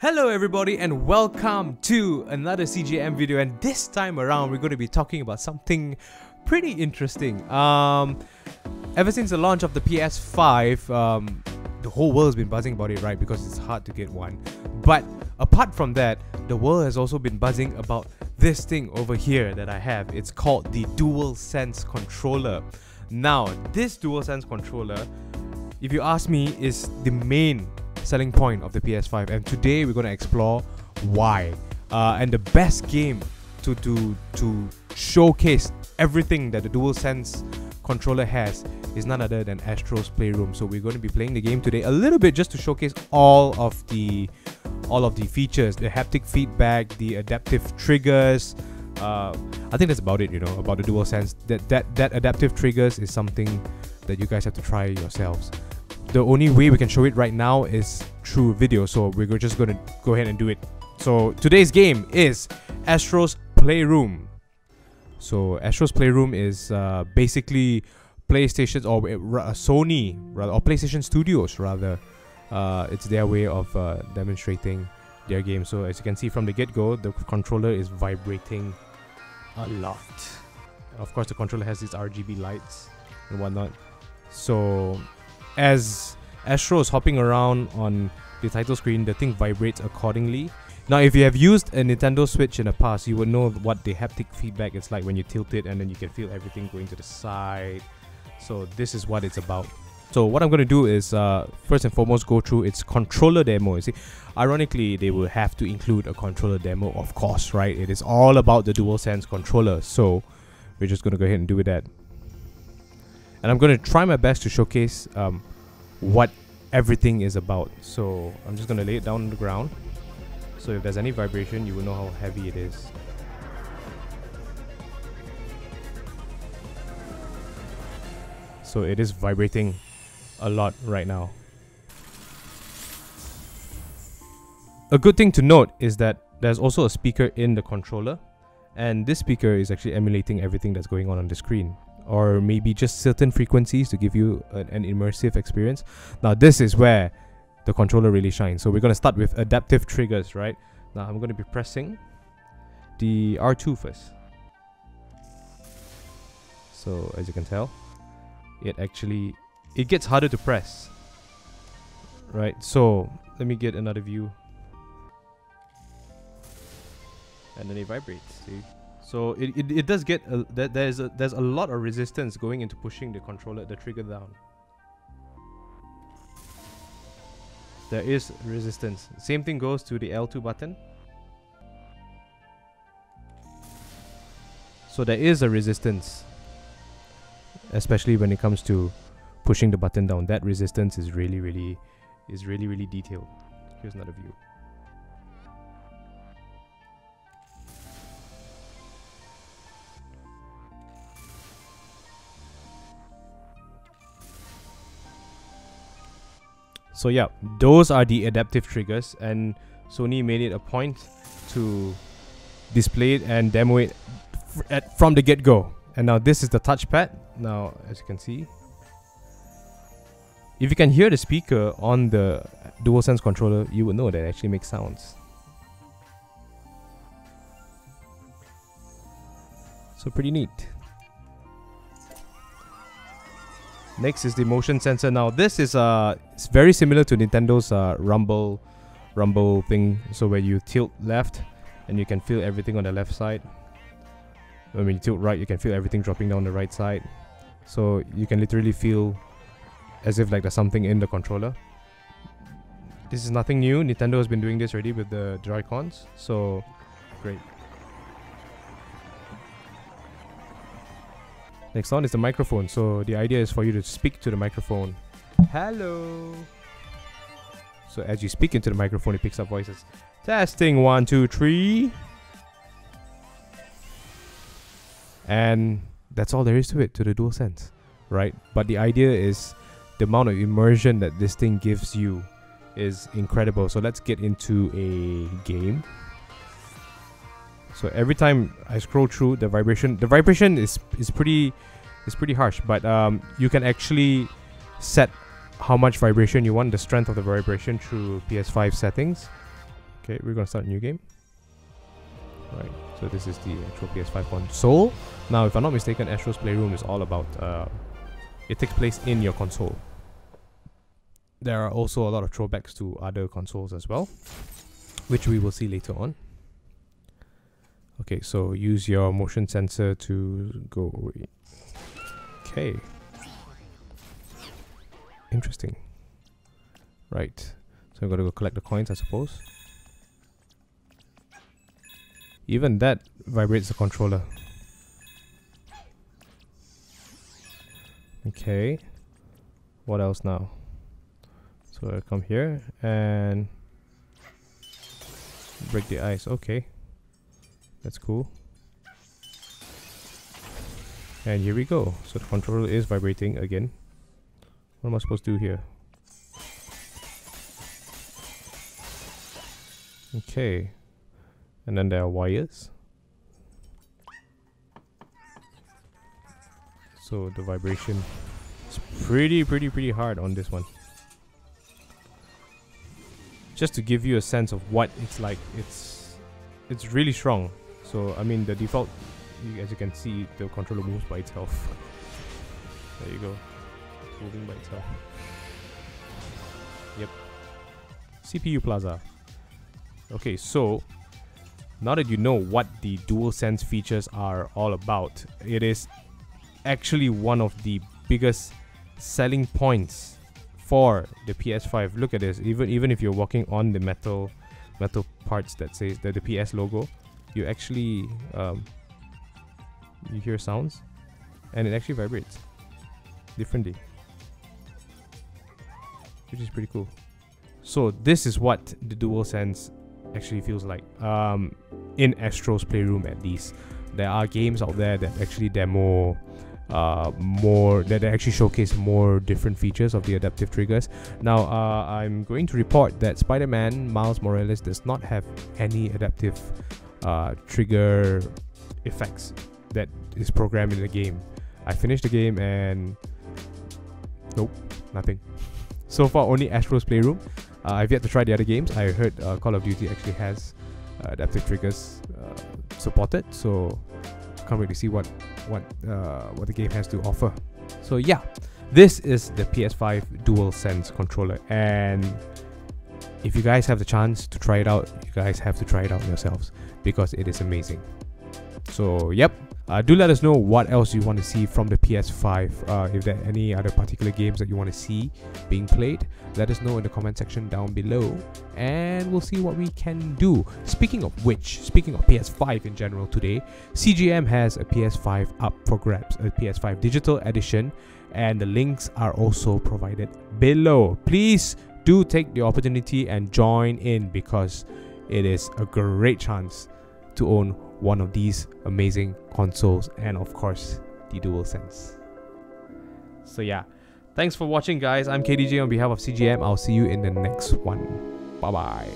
Hello everybody and welcome to another SEAGM video, and this time around we're going to be talking about something pretty interesting. Ever since the launch of the PS5, the whole world's been buzzing about it, right? Because it's hard to get one. But apart from that, the world has also been buzzing about this thing over here that I have. It's called the DualSense Controller. Now, this DualSense Controller, if you ask me, is the main selling point of the PS5, and today we're going to explore why. And the best game to showcase everything that the DualSense controller has is none other than Astro's Playroom. So we're going to be playing the game today a little bit just to showcase all of the features, the haptic feedback, the adaptive triggers. I think that's about it, about the DualSense. That adaptive triggers is something that you guys have to try yourselves. The only way we can show it right now is through video, so we're just going to go ahead and do it. So today's game is Astro's Playroom. So Astro's Playroom is basically PlayStation's or Sony rather, or PlayStation Studios rather. It's their way of demonstrating their game. So as you can see from the get-go, the controller is vibrating a lot. Of course, the controller has these RGB lights and whatnot. So as Astro is hopping around on the title screen, the thing vibrates accordingly. Now, if you have used a Nintendo Switch in the past, you would know what the haptic feedback is like when you tilt it and then you can feel everything going to the side. So this is what it's about. So what I'm going to do is first and foremost go through its controller demo. You see, ironically, they will have to include a controller demo, of course, right? It is all about the DualSense controller. So we're just going to go ahead and do that. And I'm going to try my best to showcase what everything is about. So I'm just going to lay it down on the ground. So if there's any vibration, you will know how heavy it is. So it is vibrating a lot right now. A good thing to note is that there's also a speaker in the controller. And this speaker is actually emulating everything that's going on the screen, or maybe just certain frequencies to give you an immersive experience. Now this is where the controller really shines. So we're going to start with adaptive triggers, right? Now I'm going to be pressing the R2 first. So as you can tell, it gets harder to press, right? So let me get another view. And then it vibrates, see? So it does get there's a lot of resistance going into pushing the controller, the trigger down. There is resistance. Same thing goes to the L2 button. So there is a resistance, especially when it comes to pushing the button down. That resistance is really detailed. Here's another view. So yeah, those are the adaptive triggers, and Sony made it a point to display it and demo it from the get-go. And now this is the touchpad. Now, as you can see, if you can hear the speaker on the DualSense controller, you would know that it actually makes sounds. So pretty neat. Next is the motion sensor. Now this is it's very similar to Nintendo's rumble thing. So where you tilt left and you can feel everything on the left side. When you tilt right, you can feel everything dropping down the right side. So you can literally feel as if like there's something in the controller. This is nothing new. Nintendo has been doing this already with the Joy-Cons. So great. Next on is the microphone. So the idea is for you to speak to the microphone. Hello. So as you speak into the microphone, it picks up voices. Testing 1, 2, 3. And that's all there is to it, to the DualSense, right? But the idea is the amount of immersion that this thing gives you is incredible. So let's get into a game. So every time I scroll through, the vibration is pretty harsh, but you can actually set how much vibration you want, the strength of the vibration through PS5 settings. Okay, we're gonna start a new game. Right, so this is the actual PS5 console. Now, if I'm not mistaken, Astro's Playroom is all about it takes place in your console. There are also a lot of throwbacks to other consoles as well, which we will see later on. Okay, so use your motion sensor to go away. Okay. Interesting. Right. So I'm gonna go collect the coins, I suppose. Even that vibrates the controller. Okay. What else now? So I come here and break the ice. Okay. That's cool. And here we go. So the controller is vibrating again. What am I supposed to do here? Okay. And then there are wires. So the vibration is pretty hard on this one. Just to give you a sense of what it's like, it's really strong. So I mean the default, as you can see, the controller moves by itself. There you go, moving by itself. Yep. CPU Plaza. Okay, so now that you know what the DualSense features are all about, it is actually one of the biggest selling points for the PS5. Look at this. Even if you're walking on the metal parts that says the PS logo, you actually you hear sounds, and it actually vibrates differently, which is pretty cool. So this is what the DualSense actually feels like in Astro's Playroom. At least there are games out there that actually demo that actually showcase more different features of the adaptive triggers. Now I'm going to report that Spider-Man Miles Morales does not have any adaptive trigger effects that is programmed in the game. I finished the game and nope, nothing. So far only Astro's Playroom. I've yet to try the other games. I heard Call of Duty actually has adaptive triggers supported, so can't really see what the game has to offer. So yeah, this is the PS5 DualSense controller, and if you guys have the chance to try it out, you guys have to try it out yourselves because it is amazing. So yep, do let us know what else you want to see from the PS5. If there are any other particular games that you want to see being played, let us know in the comment section down below, and we'll see what we can do. Speaking of which, speaking of PS5 in general, today SEAGM has a PS5 up for grabs, a PS5 digital edition, and the links are also provided below. Please do take the opportunity and join in because it is a great chance to own one of these amazing consoles, and of course the DualSense. So yeah, thanks for watching guys. I'm KDJ on behalf of SEAGM. I'll see you in the next one. Bye bye.